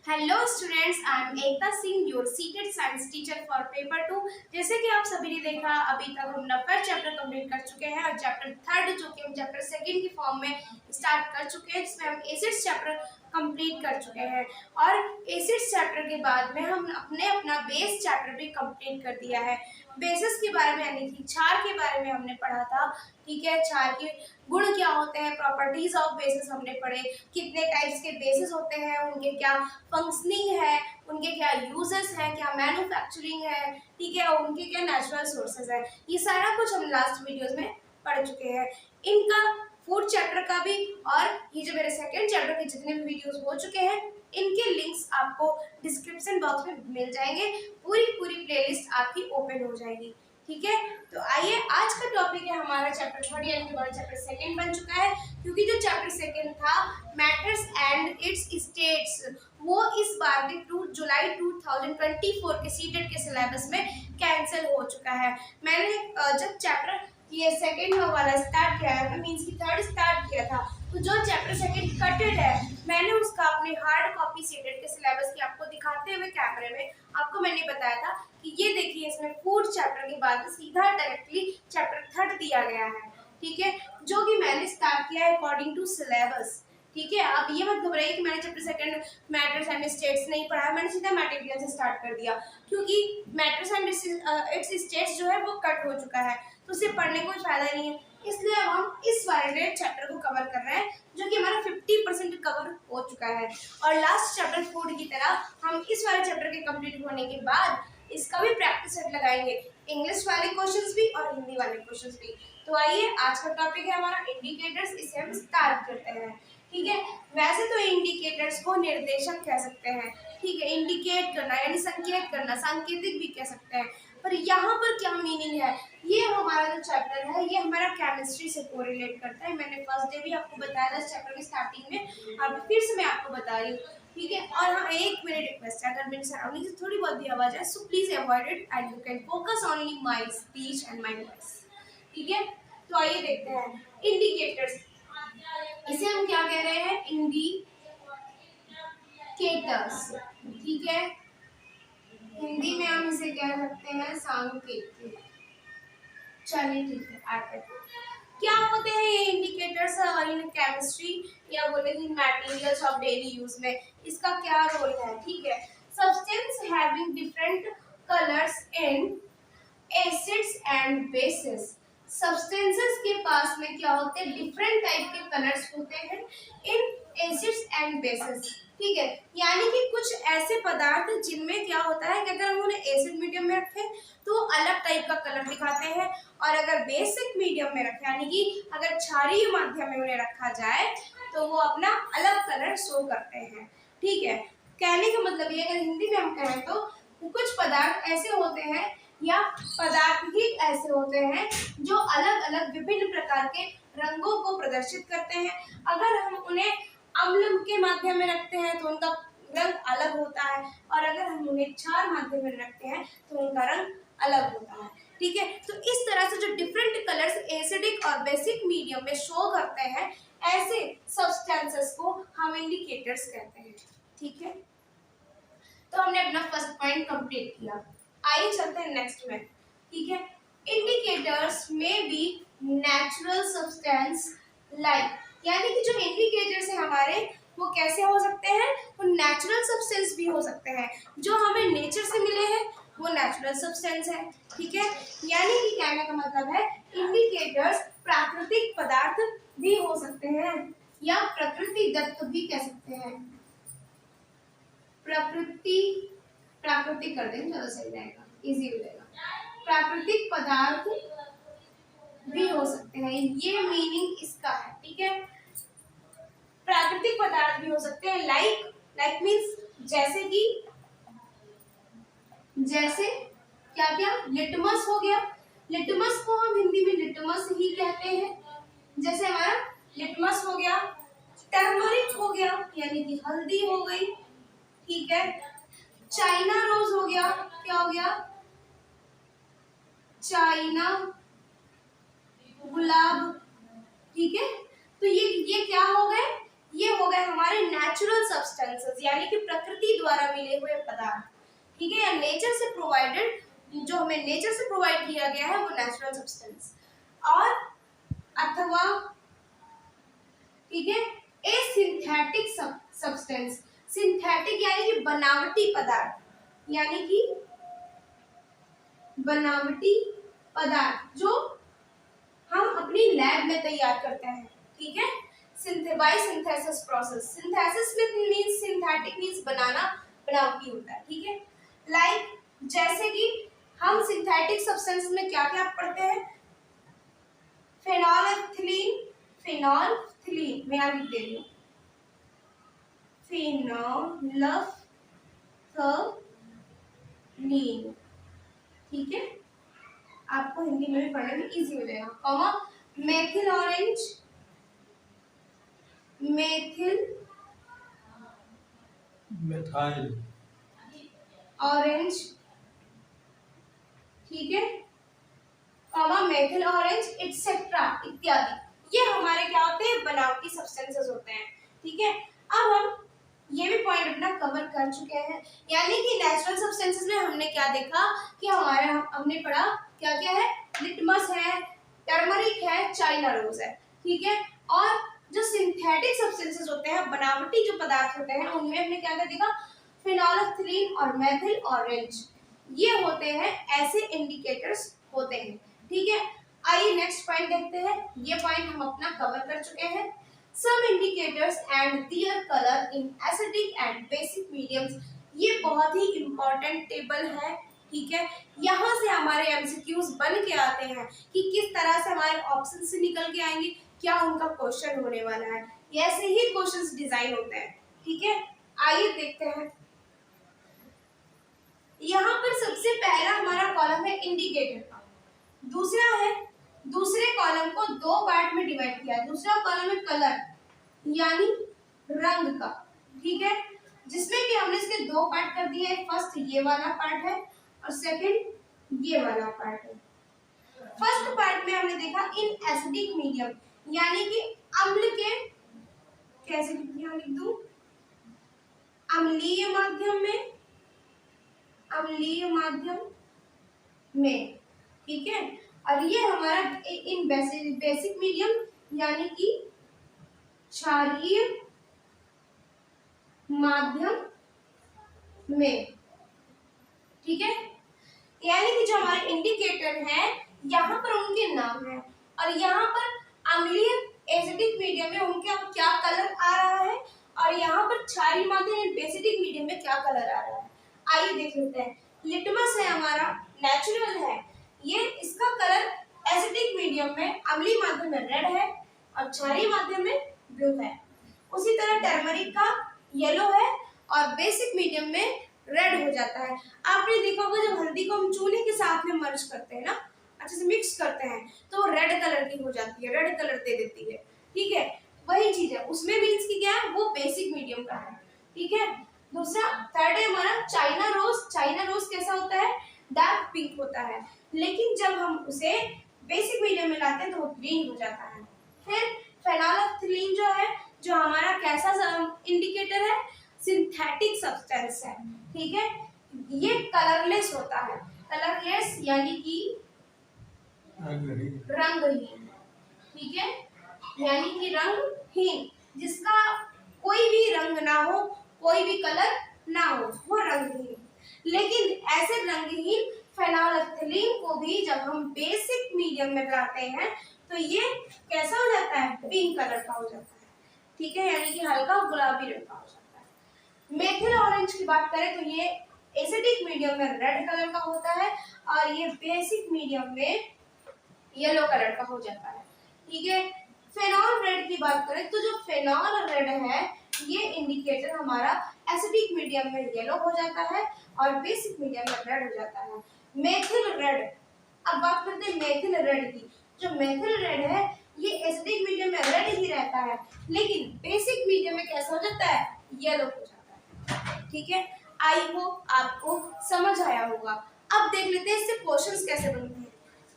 Hello students, I am Ekta Singh, your seated science teacher for paper 2। जैसे कि आप सभी ने देखा, अभी तक हम फर्स्ट चैप्टर कंप्लीट कर चुके हैं और चैप्टर थर्ड जो कि हम चैप्टर सेकंड की फॉर्म में स्टार्ट कर चुके हैं, जिसमें हम एसिड्स चैप्टर कंप्लीट कर चुके हैं। और एसिड्स चैप्टर के बाद में हम अपना बेस चैप्टर भी कंप्लीट कर दिया है। बेसिस के बारे में यानी कि क्षार के बारे में हमने पढ़ा था। ठीक है, क्षार के गुण क्या होते हैं, प्रॉपर्टीज ऑफ बेसिस हमने पढ़े, कितने टाइप्स के बेसिस होते हैं, उनके क्या फंक्शनिंग है, उनके क्या यूजेस हैं, क्या मैन्युफैक्चरिंग है, ठीक है, और उनके क्या नेचुरल सोर्सेज है। ये सारा कुछ हम लास्ट वीडियोस में पढ़ चुके हैं। इनका फोर्थ चैप्टर का भी और ये जो मेरे सेकंड चैप्टर के जितने भी वीडियोस हो चुके हैं, इनके लिंक्स आपको डिस्क्रिप्शन बॉक्स में मिल जाएंगे। पूरी प्लेलिस्ट आपकी ओपन हो जाएगी। ठीक है, तो आइए, आज का टॉपिक है हमारा चैप्टर थर्ड, यानी कि हमारा चैप्टर सेकंड बन चुका है। क्योंकि जो चैप्टर सेकंड था मैटर्स एंड इट्स स्टेट्स, वो इस बार के जुलाई 2024 के सीटेट के सिलेबस में कैंसिल हो चुका है। मैंने जब चैप्टर ये सेकंड वाला स्टार्ट किया है, मींस की थर्ड स्टार्ट किया था, तो जो चैप्टर सेकंड कटेड है, मैंने उसका अपने हार्ड कॉपी सीटेट के सिलेबस की आपको दिखाते हुए कैमरे में आपको मैंने बताया था कि ये देखिए, इसमें फोर्थ चैप्टर के बाद सीधा डायरेक्टली चैप्टर थर्ड दिया गया है। ठीक है, जो कि मैंने स्टार्ट किया है अकॉर्डिंग टू सिलेबस। ठीक है, आप ये मत घबराइए कि मैंने chapter second matters and states नहीं पढ़ा है, मैंने सीधा मटेरियल से स्टार्ट कर दिया, क्योंकि मैटर्स एंड इट्स स्टेट्स जो है वो कट हो चुका है, तो उसे पढ़ने कोई फायदा नहीं है। इसलिए अब हम इस वाले चैप्टर को कवर कर रहे हैं, जो कि हमारा 50% कवर हो चुका है। और लास्ट चैप्टर 4 की तरह हम इस वाले चैप्टर के कंप्लीट होने के बाद इसका भी प्रैक्टिस सेट लगाएंगे, इंग्लिश वाले क्वेश्चंस भी और हिंदी वाले क्वेश्चंस भी। तो आइए, आज का टॉपिक है हमारा इंडिकेटर्स, इसे हम स्टार्ट करते हैं। ठीक है, वैसे तो इंडिकेटर्स को निर्देशक कह सकते हैं। ठीक है, इंडिकेट करना यानी संकेत करना, सांकेतिक भी कह सकते हैं। पर यहाँ पर क्या मीनिंग है, ये हमारा जो चैप्टर है ये हमारा केमिस्ट्री से कोरिलेट करता है। मैंने फर्स्ट डे भी आपको बताया था चैप्टर की स्टार्टिंग में, अब फिर से मैं आपको बता रही हूँ। ठीक है, और हाँ, एक मेरी रिक्वेस्ट है, अगर मेरे सराउंडिंग से थोड़ी बहुत भी आवाज है, so please avoid it and you can focus only my speech and my voice. ठीक है, तो आइए देखते हैं इंडिकेटर्स, इसे हम क्या कह रहे हैं, इंडिकेटर्स। ठीक है, हिंदी में हम इसे कह सकते हैं सांकेतिक। चलिए ठीक है, आते हैं क्या होते हैं ये इंडिकेटर्स इन केमिस्ट्री या बोले इन मटेरियल्स ऑफ डेली यूज में, इसका क्या रोल है। ठीक है, substance having different colours in acids and bases, substances के पास में क्या होते हैं, डिफरेंट टाइप के कलर्स होते हैं इन एसिड्स एंड बेसिस। ठीक है, यानी कि कुछ ऐसे पदार्थ जिनमें क्या होता है कि अगर हम उन्हें एसिड मीडियम में रखें तो अलग टाइप का कलर दिखाते हैं, और अगर बेसिक मीडियम में रखें यानी कि अगर क्षारीय माध्यम में उन्हें रखा जाए तो वो अपना अलग कलर शो करते हैं। ठीक है, कहने का मतलब ये, अगर हिंदी में हम कहें तो कुछ पदार्थ ऐसे होते हैं या पदार्थ ही ऐसे होते हैं जो अलग अलग विभिन्न प्रकार के रंगों को प्रदर्शित करते हैं। अगर हम उन्हें अम्ल के माध्यम में रखते हैं तो उनका रंग अलग होता है, और अगर हम उन्हें क्षार माध्यम में रखते हैं तो उनका रंग अलग होता है। ठीक है, तो इस तरह से जो डिफरेंट कलर्स एसिडिक और बेसिक मीडियम में शो करते हैं, ऐसे सब्सटेंसेस को हम इंडिकेटर्स कहते हैं। ठीक है, तो हमने अपना फर्स्ट पॉइंट कंप्लीट किया, आइए चलते हैं नेक्स्ट में। ठीक है, इंडिकेटर्स में बी नेचुरल सब्सटेंस लाइक, यानी कि जो इंडिकेटर्स है हमारे वो कैसे हो सकते हैं, वो नेचुरल सब्सटेंस भी हो सकते हैं, जो हमें नेचर से मिले हैं वो नेचुरल सब्सटेंस है। ठीक है, यानी कि कहने का मतलब है इंडिकेटर्स प्राकृतिक पदार्थ भी हो सकते हैं या प्रकृति दत्त भी कह सकते हैं। प्राकृतिक कर दें, ज्यादा सही रहेगा, इजी हो जाएगा। प्राकृतिक पदार्थ भी हो सकते हैं, ये मीनिंग इसका है। ठीक है, प्राकृतिक पदार्थ भी हो सकते हैं, लाइक मीन्स जैसे कि, जैसे क्या क्या, लिटमस हो गया, लिटमस को हम हिंदी में लिटमस ही कहते हैं, जैसे हमारा लिटमस हो गया, टर्मरिक हो गया यानी कि हल्दी हो गई। ठीक है, चाइना रोज हो गया, क्या हो गया, चाइना गुलाब। ठीक है, तो ये क्या हो गए, ये हो गए हमारे नेचुरल सब्सटेंसेस, यानी कि प्रकृति द्वारा मिले हुए पदार्थ, ठीक है, या नेचर से प्रोवाइडेड, जो हमें नेचर से प्रोवाइड किया गया है वो नेचुरल सब्सटेंस। और अथवा, ठीक है, ए सिंथेटिक सब्सटेंस, सिंथेटिक यानी कि बनावटी पदार्थ, यानी कि बनावटी पदार्थ जो हम अपनी लैब में तैयार करते हैं, ठीक है, by synthesis process. Synthesis means synthetic means बनाना, बनावटी होता है, ठीक है। लाइक जैसे कि हम सिंथेटिक सब्सटेंस में क्या क्या पढ़ते हैं, फेनोल्फ्थलीन, फेनोल्फ्थलीन मैं यहाँ लिख दे रही हूँ, फेनोल्फ्थलीन, ठीक है, आपको हिंदी में भी पढ़ने में इजी हो जाएगा। Comma methyl orange, methyl methyl orange, ठीक है, कॉमा मेथिल ऑरेंज एटसेट्रा इत्यादि, ये हमारे क्या होते हैं, बनावटी सब्सटेंसेस होते हैं, ठीक है। अब हम ये भी पॉइंट अपना कवर कर चुके हैं, यानी कि नेचुरल सब्सटेंसेस में हमने क्या देखा कि हमने पढ़ा क्या क्या है, लिटमस है, टर्मरिक है, चाइना रोज है, ठीक है। और जो सिंथेटिक सब्सटेंसेस होते हैं, बनावटी जो पदार्थ होते हैं, उनमें हमने क्या क्या देखा, फेनोल्फ्थलीन और मेथिल ऑरेंज, ये होते हैं ऐसे इंडिकेटर्स होते हैं, ठीक है। आइए नेक्स्ट पॉइंट देखते हैं, ये पॉइंट हम अपना कवर कर चुके हैं। Some indicators and their colour in acidic and basic mediums, ये बहुत ही इंपॉर्टेंट टेबल है, ठीक है। यहाँ से हमारे एमसीक्यूज बन के आते हैं कि किस तरह से हमारे ऑप्शन से निकल के आएंगे, क्या उनका क्वेश्चन होने वाला है, ऐसे ही क्वेश्चंस डिजाइन होते हैं, ठीक है। आइए देखते हैं, यहाँ पर सबसे पहला हमारा कॉलम है इंडिकेटर का, दूसरा है, दूसरे कॉलम को दो पार्ट में डिवाइड किया है, दूसरा कॉलम है कलर यानी रंग का, ठीक है, जिसमें कि हमने इसके दो पार्ट कर दिए, फर्स्ट ये वाला पार्ट है और सेकंड ये वाला पार्ट है। फर्स्ट पार्ट में हमने देखा इन एसिडिक मीडियम, यानी कि अम्ल के, कैसे लिख दूं, अम्लीय माध्यम में, अम्लीय माध्यम में, ठीक है। और ये हमारा इन बेसिक मीडियम यानी कि क्षारीय माध्यम में, ठीक है। यानी कि जो हमारे इंडिकेटर है यहाँ पर उनके नाम है और यहाँ पर अम्लीय एसिडिक मीडियम में उनके क्या कलर आ रहा है और यहाँ पर क्षारीय माध्यम बेसिडिक मीडियम में क्या कलर आ रहा है। आइए देख लेते हैं, लिटमस है हमारा, नेचुरल है, ये इसका कलर एसिडिक मीडियम में अम्लीय माध्यम में रेड है और क्षारीय माध्यम में ब्लू है। उसी तरह टर्मरिक का येलो है और बेसिक मीडियम में रेड हो जाता है। आपने देखा होगा जब हल्दी को हम चूने के साथ में मर्ज करते हैं ना, अच्छे से मिक्स करते हैं तो वो रेड कलर की हो जाती है, रेड कलर दे देती है, ठीक है। वही चीज है उसमें, मीन्स की क्या है, वो बेसिक मीडियम का है, ठीक है। दूसरा थर्ड है हमारा चाइना रोज। चाइना रोज कैसा होता है, डार्क पिंक होता है, लेकिन जब हम उसे बेसिक मीडियम में लाते हैं तो वो ग्रीन हो जाता है। फिर फेनोल्फ्थलीन जो है, जो हमारा कैसा इंडिकेटर है, सिंथेटिक सब्सटेंस है, ठीक है। ये कलरलेस होता है, कलरलेस यानी कि रंगहीन, ठीक है, यानी कि रंगहीन, जिसका कोई भी रंग ना हो, कोई भी कलर ना हो, वो रंगहीन। लेकिन ऐसे रंगहीन फेनोल्फ्थलीन को भी जब हम बेसिक मीडियम में लाते हैं तो ये कैसा हो जाता है, पिंक कलर का हो जाता है, ठीक है, यानी कि हल्का गुलाबी रंग का हो जाता है। मेथिल ऑरेंज की बात करें तो ये एसिडिक मीडियम में रेड कलर का होता है और ये बेसिक मीडियम में येलो कलर का हो जाता है, ठीक है। फेनॉल रेड की बात करें तो जो फेनॉल रेड है ये इंडिकेटर हमारा एसिडिक मीडियम में येलो हो जाता है और बेसिक मीडियम में रेड हो जाता है। मेथिल रेड, अब बात करते हैं मेथिल रेड की। जो मेथिल रेड है ये एसिडिक मीडियम में रेड ही रहता है, लेकिन बेसिक मीडियम में कैसा हो जाता है, येलो हो जाता है, ठीक है। आई होप आपको समझ आया होगा। अब देख लेते हैं इससे क्वेश्चंस कैसे बनते हैं।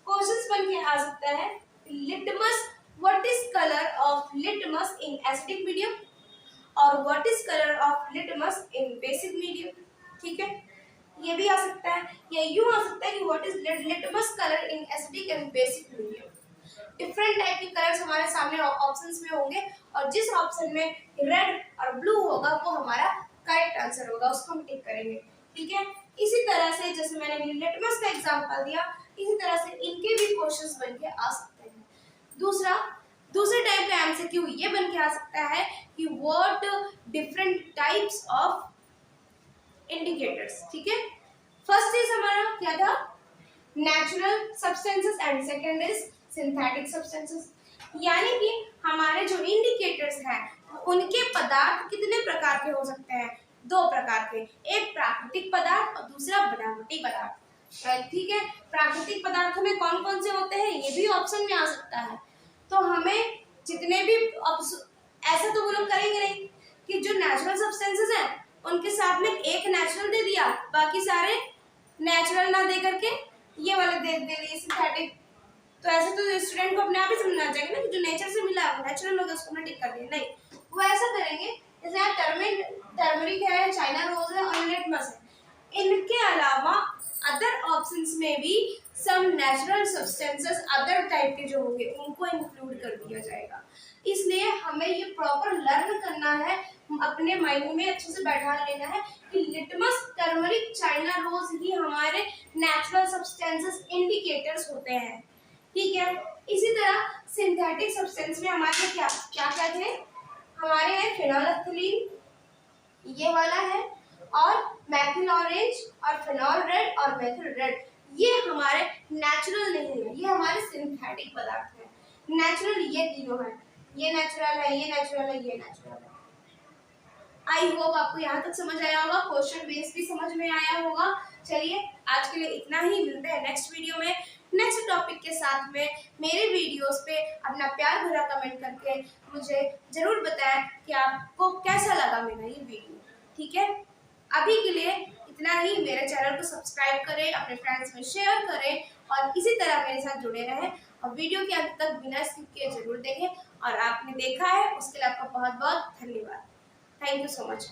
क्वेश्चंस बन के आ सकता है, litmus, what is colour of litmus in acidic medium. और what is colour of litmus in basic medium, ठीक है, ये भी आ सकता है, या यूं आ सकता है कि what is litmus colour in acidic and basic medium. Different type के कलर्स हमारे सामने ऑप्शंस में होंगे और जिस ऑप्शन में रेड और ब्लू होगा वो हमारा करेक्ट आंसर होगा, उसको हम टिक करेंगे, ठीक है। इसी तरह से जैसे मैंने लिटमस का एग्जांपल दिया, इसी तरह से इनके भी क्वेश्चंस बन के आ सकते हैं। दूसरे टाइप का एमसीक्यू ये बन के आ सकता है कि what different types of indicators, ठीक है। फर्स्ट इज हमारा क्या था, natural substances and second is synthetic substances, यानी कि हमारे जो इंडिकेटर्स हैं उनके पदार्थ कितने प्रकार के हो सकते हैं, दो प्रकार के, एक प्राकृतिक पदार्थ और दूसरा बनावटी पदार्थ, ठीक है। प्राकृतिक पदार्थों में कौन कौन से होते हैं ये भी ऑप्शन में आ सकता है, तो हमें जितने भी ऐसा तो वो लोग करेंगे नहीं कि जो नेचुरल सब्सटेंसेस हैं उनके साथ में एक नेचुरल दे दिया, बाकी सारे नेचुरल ना दे करके ये वाले दे दिए सिंथेटिक, तो ऐसे तो स्टूडेंट को अपने आप ही समझना चाहिए ना कि जो नेचर से मिला है वो नेचुरल होगा, उसको हमने टिक कर दिया, नहीं वो ऐसा करेंगे जैसे यहाँ टर्मरिक है, चाइना रोज है और लिटमस है, इनके अलावा अदर ऑप्शंस में भी some natural substances other type के जो होंगे उनको इंक्लूड कर दिया जाएगा। इसलिए हमें ये प्रॉपर लर्न करना है, अपने माइंड में अच्छे से बैठा लेना है कि लिटमस, टर्मरिक, चाइना रोज ही हमारे नेचुरल सब्सटेंसेस इंडिकेटर्स होते हैं, ठीक है। इसी तरह सिंथेटिक सब्सटेंस में हमारे क्या क्या क्या थे, हमारे हैं फिनोलेफ्थलीन ये वाला है, और मैथिल ऑरेंज और फिनॉल रेड और मैथिल रेड, ये हमारे नेचुरल नहीं है, ये हमारे सिंथेटिक पदार्थ हैं। नेचुरल ये तीनों हैं, ये नेचुरल है, ये नेचुरल है, ये नेचुरल है। आई होप आपको यहाँ तक समझ आया होगा, क्वेश्चन बेस भी समझ में आया होगा। चलिए आज के लिए इतना ही, मिलते हैं नेक्स्ट वीडियो में नेक्स्ट टॉपिक के साथ में। मेरे वीडियोस पे अपना प्यार भरा कमेंट करके मुझे जरूर बताएं कि आपको कैसा लगा मेरा ये वीडियो, ठीक है। अभी के लिए इतना ही, मेरे चैनल को सब्सक्राइब करें, अपने फ्रेंड्स में शेयर करें और इसी तरह मेरे साथ जुड़े रहें और वीडियो के अंत तक बिना स्किप किए जरूर देखें, और आपने देखा है उसके लिए आपका बहुत बहुत धन्यवाद। Thank you so much.